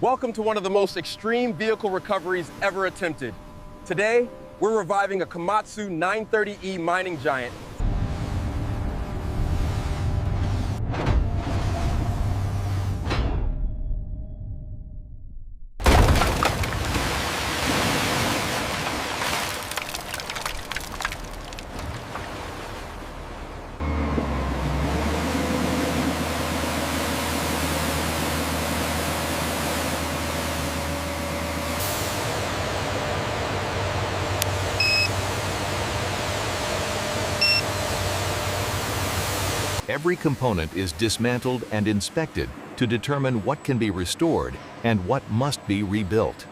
Welcome to one of the most extreme vehicle recoveries ever attempted. Today, we're reviving a Komatsu 930E mining giant. Every component is dismantled and inspected to determine what can be restored and what must be rebuilt.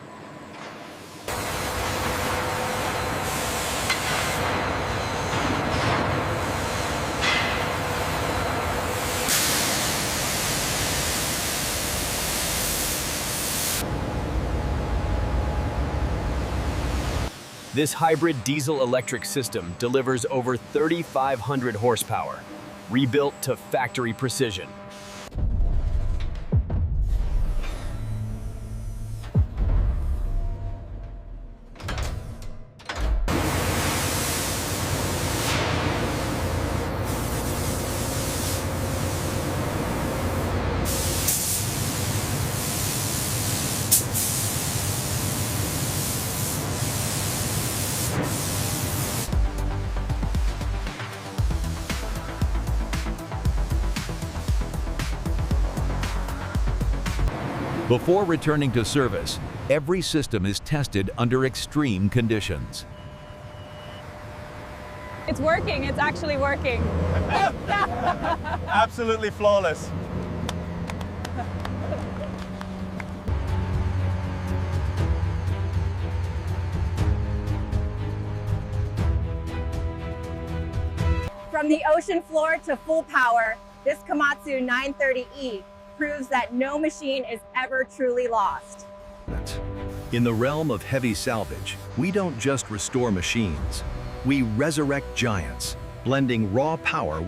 This hybrid diesel-electric system delivers over 3,500 horsepower, rebuilt to factory precision. Before returning to service, every system is tested under extreme conditions. It's working, it's actually working. Absolutely flawless. From the ocean floor to full power, this Komatsu 930E proves that no machine is ever truly lost. In the realm of heavy salvage, we don't just restore machines. We resurrect giants, blending raw power